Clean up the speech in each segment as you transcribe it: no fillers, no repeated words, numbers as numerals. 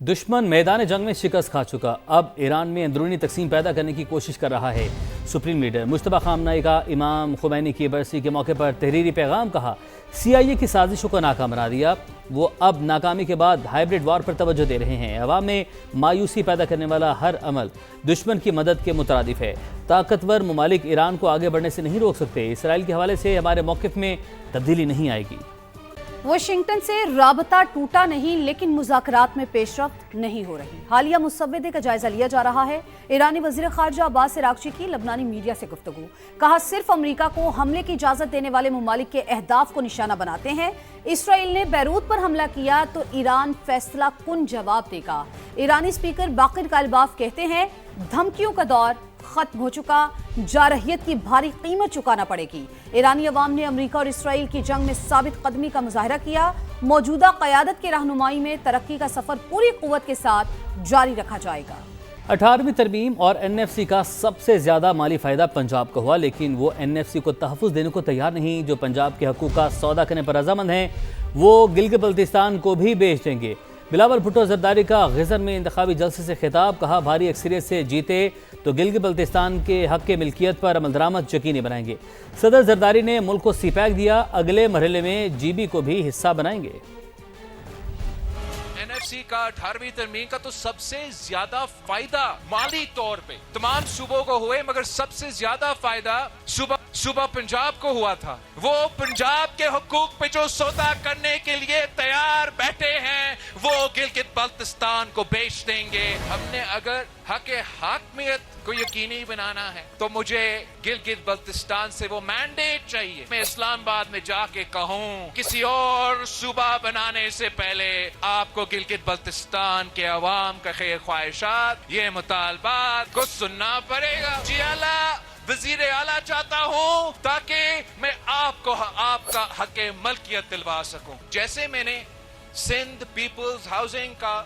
दुश्मन मैदान जंग में शिकस्त खा चुका, अब ईरान में अंदरूनी तकसीम पैदा करने की कोशिश कर रहा है। सुप्रीम लीडर मुश्तबा खामनेई का इमाम खुमैनी की बरसी के मौके पर तहरीरी पैगाम कहा, CIA की साजिशों को नाकाम बना दिया। वो अब नाकामी के बाद हाइब्रिड वॉर पर तवज्जो दे रहे हैं। अवाम में मायूसी पैदा करने वाला हर अमल दुश्मन की मदद के मुतरादिफ है। ताकतवर ममालिक ईरान को आगे बढ़ने से नहीं रोक सकते। इसराइल के हवाले से हमारे मौक़िफ़ में तब्दीली नहीं आएगी। वाशिंगटन से राबता टूटा नहीं, लेकिन मुज़ाकरात में पेशरफ्त नहीं हो रही। हालिया मुसव्वदे का जायजा लिया जा रहा है। ईरानी वज़ीर ख़ारजा अब्बास अराग़ची की लबनानी मीडिया से गुफ्तगू, कहा सिर्फ अमरीका को हमले की इजाज़त देने वाले ममालिक के अहदाफ को निशाना बनाते हैं। इसराइल ने बैरूत पर हमला किया तो ईरान फैसला कुन जवाब देगा। ईरानी स्पीकर बाक़िर कालिबाफ कहते हैं धमकियों का दौर खत्म हो चुका, जारहियत की भारी कीमत चुकाना पड़ेगी। ईरानी अवाम ने अमेरिका और इसराइल की जंग में साबित कदमी का मुजाहरा किया। मौजूदा क़यादत की रहनुमाई में तरक्की का सफ़र पूरी क़ुव्वत के साथ जारी रखा जाएगा। 18वीं तरमीम और NFC का सबसे ज़्यादा माली फ़ायदा पंजाब को हुआ, लेकिन वो NFC को तहफ़्फ़ुज़ देने को तैयार नहीं। जो पंजाब के हकूक़ का सौदा करने पर रज़ामंद हैं, वो गिलगित बल्तिस्तान को भी बेच देंगे। बिलावल भुट्टो ज़रदारी का ग़िज़र में इंतखाबी जलसे से खिताब, कहा भारी अक्सरियत से जीते तो गिलगित बल्तिस्तान के हक़ के मिल्कियत पर अमल दरामद यकीनी बनाएंगे। सदर ज़रदारी ने मुल्क को सीपैक दिया, अगले मरहले में GB को भी हिस्सा बनाएंगे। NFC का 18वीं तरमीम का तो सबसे ज्यादा फायदा माली तौर पे तमाम सूबों को हुए, मगर सबसे ज्यादा फायदा सूबा पंजाब को हुआ था। वो पंजाब के हुकूक पे जो सौदा करने के लिए तैयार बैठे हैं, वो गिलगित बल्तिस्तान को बेच देंगे। हमने अगर हक हाकमियत को यकीनी बनाना है तो मुझे गिलगित बल्तिस्तान से वो मैंडेट चाहिए। मैं इस्लामाबाद में जाके कहूँ किसी और सूबा बनाने से पहले आपको गिलगित बल्तिस्तान के अवाम का ख्वाहिशात, ये मुतालबात को सुनना पड़ेगा। जी आला वजीर आला चाहता हूँ ताकि मैं आपको आपका हक मलकियत दिलवा सकूं। जैसे मैंने सिंध पीपल्स हाउसिंग का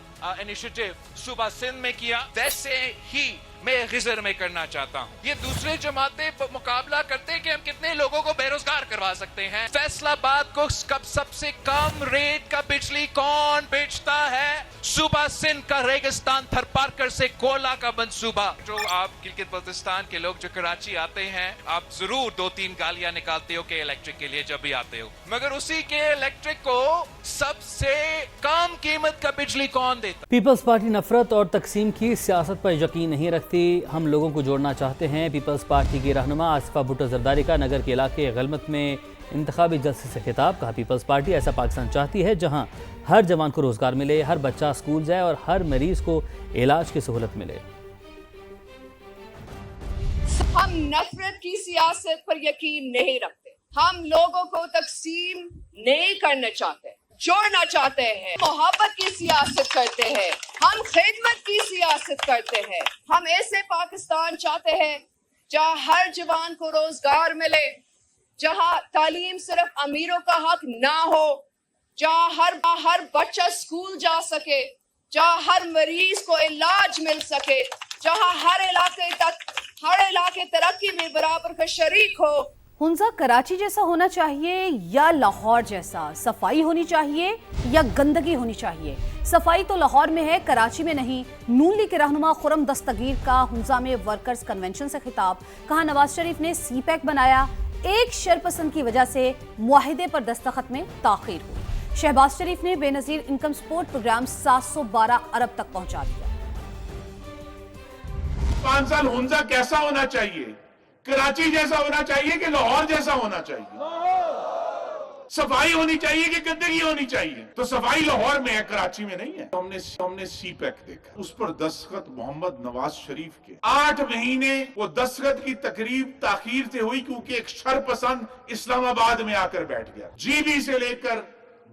इनिशिएटिव सूबा सिंध में किया, वैसे ही मैं गिज़र में करना चाहता हूँ। ये दूसरे जमातें मुकाबला करते हैं कि हम कितने लोगों को बेरोजगार करवा सकते हैं। फैसलाबाद को कब सबसे कम रेट का बिजली कौन बेचता है? सूबा सिंध का रेगिस्तान थरपारकर से कोयला का मंसूबा। जो आप गिलगित बल्तिस्तान के लोग जो कराची आते हैं, आप जरूर 2-3 गालियां निकालते हो कि इलेक्ट्रिक के लिए जब भी आते हो, मगर उसी के इलेक्ट्रिक को सबसे कम कीमत का बिजली कौन देता? पीपल्स पार्टी नफरत और तकसीम की सियासत पर यकीन नहीं रखती, हम लोगों को जोड़ना चाहते हैं। पीपल्स पार्टी की रहनुमा आसिफा भुट्टो ज़रदारी का नगर के इलाके गलमत में इंतखाबी जलसे से खिताब, कहा पीपल्स पार्टी ऐसा पाकिस्तान चाहती है जहां हर जवान को रोजगार मिले, हर बच्चा स्कूल जाए और हर मरीज को इलाज की सहूलत मिले। हम नफरत की सियासत पर यकीन नहीं रखते। हम लोगों को तकसीम नहीं करना चाहते, जोड़ना चाहते हैं। मोहब्बत की सियासत करते हैं, हम खिदमत की सियासत करते हैं। हम ऐसे पाकिस्तान चाहते हैं जहाँ हर जवान को रोजगार मिले, जहाँ तालीम सिर्फ अमीरों का हक ना हो, जहाँ हर बच्चा स्कूल जा सके, जहाँ हर मरीज को इलाज मिल सके, जहाँ हर इलाके तरक्की में बराबर का शरीक हो। हुंजा कराची जैसा होना चाहिए या लाहौर जैसा? सफाई होनी चाहिए या गंदगी होनी चाहिए? सफाई तो लाहौर में है, कराची में नहीं। नून लीग के रहनुमा खुरम दस्तगीर का हुंजा में वर्कर्स कन्वेंशन से खिताब, कहा नवाज शरीफ ने CPEC बनाया, एक शरपसंद की वजह से मुआहिदे पर दस्तखत में ताखीर हुई। शहबाज शरीफ ने बेनजीर इनकम सपोर्ट प्रोग्राम 712 अरब तक पहुंचा दिया। 5 साल हुंजा कैसा होना चाहिए? कराची जैसा होना चाहिए कि लाहौर जैसा होना चाहिए? सफाई होनी चाहिए कि गंदगी होनी चाहिए? तो सफाई लाहौर में है, कराची में नहीं है। हमने CPEC देखा, उस पर दस्तखत मोहम्मद नवाज शरीफ के 8 महीने वो दस्तखत की तकरीब ताखीर से हुई क्योंकि एक शरपसंद इस्लामाबाद में आकर बैठ गया। GB से लेकर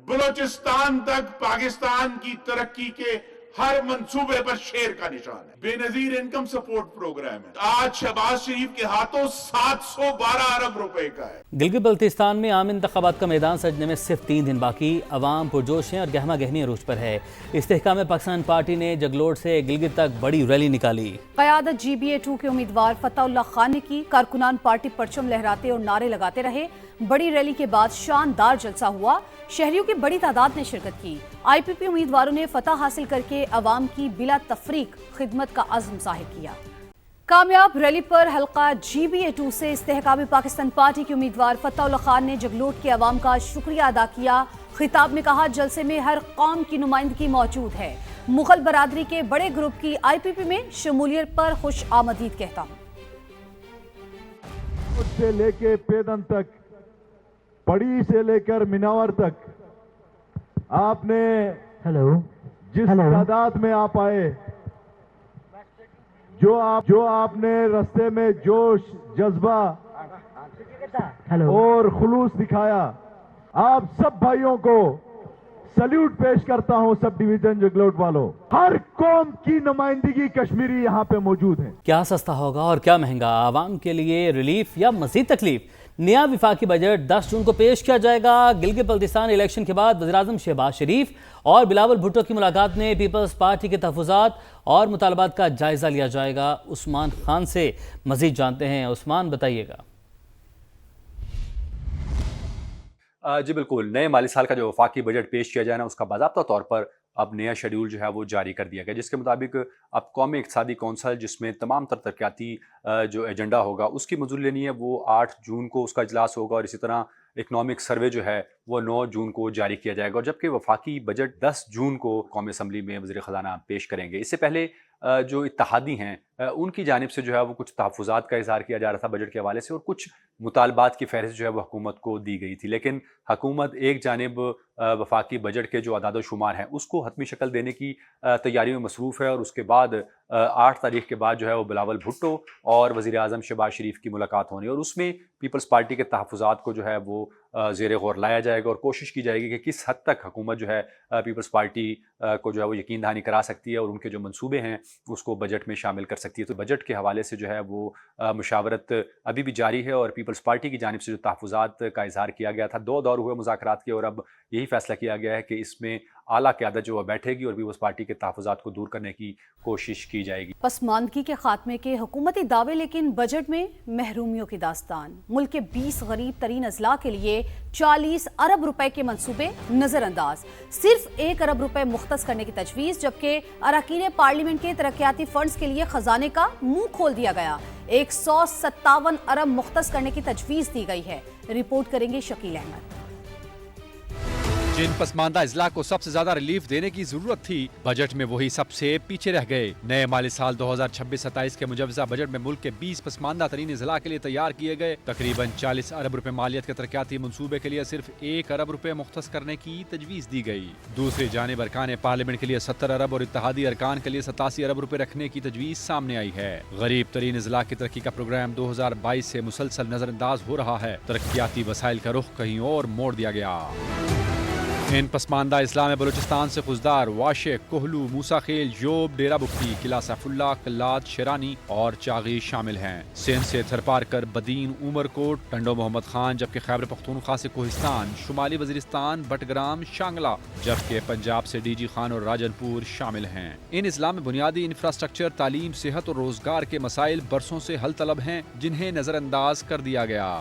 बलोचिस्तान तक पाकिस्तान की तरक्की के हर मंसूबे पर शेर का निशान है। बेनजीर इनकम सपोर्ट प्रोग्राम है। आज शहबाज शरीफ के हाथों 712 अरब रुपए का है। गिलगित बल्तिस्तान में आम इंतखाबात का मैदान सजने में सिर्फ 3 दिन बाकी, अवाम पुरजोश हैं और गहमा गहमी अरूज पर है। इस्तेहकाम पाकिस्तान पार्टी ने जगलोट से गिलगित तक बड़ी रैली निकाली। क़यादत GBA 2 के उम्मीदवार फतहुल्लाह खान ने की, कारकुनान पार्टी परचम लहराते और नारे लगाते रहे। बड़ी रैली के बाद शानदार जलसा हुआ, शहरियों की बड़ी तादाद ने शिरकत की। आईपीपी उम्मीदवारों ने फतह हासिल करके अवाम की बिला तफरीक खिदमत का अज़्म ज़ाहिर किया। कामयाब रैली पर हल्का GBA2 से इस्तेहकामी पाकिस्तान पार्टी के उम्मीदवार फतह खान ने जगलोट के अवाम का शुक्रिया अदा किया। खिताब में कहा, जलसे में हर कौम की नुमाइंदगी मौजूद है। मुगल बरादरी के बड़े ग्रुप की आईपीपी में शमूलियत पर खुश आमदीद कहता हूँ। से लेके पेदन तक, पड़ी से लेकर मिनावर तक, आपने जिस तादाद में आप आए, जो आपने रास्ते में जोश, जज्बा और खुलूस दिखाया, आप सब भाइयों को सल्यूट पेश करता हूं। सब डिवीजन जगलोट वालों, हर कौम की नुमाइंदगी कश्मीरी यहाँ पे मौजूद है। क्या सस्ता होगा और क्या महंगा, आवाम के लिए रिलीफ या मजीद तकलीफ? नया विफाकी बजट 10 जून को पेश किया जाएगा। गिलगित बल्तिस्तान इलेक्शन के बाद वज़ीर-ए-आज़म शहबाज शरीफ और बिलावल भुट्टो की मुलाकात में पीपल्स पार्टी के तहफ़्फ़ुज़ात और मुतालबात का जायज़ा लिया जाएगा। उस्मान खान से मजीद जानते हैं। उस्मान, बताइएगा। जी बिल्कुल, नए माली साल का जो वफाकी बजट पेश किया जाए ना, उसका बाज़ाब्ता तौर पर अब नया शेड्यूल जो है वो जारी कर दिया गया, जिसके मुताबिक अब कौमी इक़्तिसादी कौंसल, जिसमें तमाम तरक्याती जो एजेंडा होगा उसकी मंजूरी लेनी है, वो 8 जून को उसका इजलास होगा और इसी तरह इकनॉमिक सर्वे जो है वो 9 जून को जारी किया जाएगा। और जबकि वफाकी बजट 10 जून को कौमी असम्बली में वज़ीर ख़ज़ाना पेश करेंगे। इससे पहले जो इत्तेहादी हैं उनकी जानिब से जो है वो कुछ तहफ़्फ़ुज़ात का इज़हार किया जा रहा था बजट के हवाले से, और कुछ मुतालबात की फ़हरिस्त जो है वो हुकूमत को दी गई थी। लेकिन हुकूमत एक जानिब वफाकी बजट के जो अदाद शुमार हैं उसको हतमी शक्ल देने की तैयारी में मसरूफ़ है, और उसके बाद 8 तारीख के बाद जो है वो बिलावल भुट्टो और वज़ीर-ए-आज़म शहबाज शरीफ की मुलाकात होनी, और उसमें पीपल्स पार्टी के तहफ़्फ़ुज़ात को जो है वो ज़ेर गौर लाया जाएगा और कोशिश की जाएगी कि किस हद तक हुकूमत जो है पीपल्स पार्टी को जो है वो यकीन दहानी करा सकती है और उनके जो मंसूबे हैं उसको बजट में शामिल कर सकती है। तो बजट के हवाले से जो है वो मुशावरत अभी भी जारी है, और पीपल्स पार्टी की जानिब से जो तहफ़्फ़ुज़ात का इज़हार किया गया था, 2 दौर हुए मुज़ाकरात के, और अब यही फैसला किया गया है कि इसमें आला क़यादत जो बैठेगी और पीपल्स पार्टी के तहफ़्फ़ुज़ात को दूर करने की कोशिश की जाएगी। पसमानदगी के खात्मे के हुकूमती दावे, लेकिन बजट में महरूमियों की दास्तान। मुल्क के 20 गरीब तरीन अजला के लिए 40 अरब रुपए के मंसूबे नजरअंदाज, सिर्फ 1 अरब रुपए मुख्तस करने की तजवीज़, जबकि अरकान पार्लियामेंट के तरक्याती फंड्स के लिए खजाने का मुंह खोल दिया गया। 157 अरब मुख्तस करने की तजवीज़ दी गई है। रिपोर्ट करेंगे शकील अहमद। जिन पसमानदा अजला को सबसे ज्यादा रिलीफ देने की जरूरत थी, बजट में वही सबसे पीछे रह गए। नए माली साल 2026-27 के मुजवजा बजट में मुल्क के 20 पसमानदा तरीन अजला के लिए तैयार किए गए तकरीबन 40 अरब रुपए मालियत के तरक्याती मंसूबे के लिए सिर्फ 1 अरब रुपए मुख्तस करने की तजवीज़ दी गई। दूसरी जानिब अरकान पार्लियामेंट के लिए 70 अरब और इत्तेहादी अरकान के लिए 87 अरब रुपए रखने की तजवीज़ सामने आई है। गरीब तरीन अजला की तरक्की का प्रोग्राम 2022 से मुसलसल नजरअंदाज हो रहा है। तरक्याती वसाइल का रुख कहीं और मोड़ दिया गया। इन पसमानदा इस्लाम में बलूचिस्तान से खुजदार, वाशे, कोहलू, मूसा खेल, जोब, डेरा बुक्की, किला सैफुल्ला, कल्लात, शेरानी और चागी शामिल हैं। सिंध से थरपारकर, बदीन, उमरकोट, टंडो मोहम्मद खान, जबकि खैबर पख्तूनख्वा से कोहिस्तान, शुमाली वजीरिस्तान, बटग्राम, शांगला, जबकि पंजाब से DG खान और राजनपुर शामिल हैं। इन इस्लाम में बुनियादी इंफ्रास्ट्रक्चर, तालीम, सेहत और रोजगार के मसाइल बरसों से हल तलब हैं, जिन्हें नजरअंदाज कर दिया गया।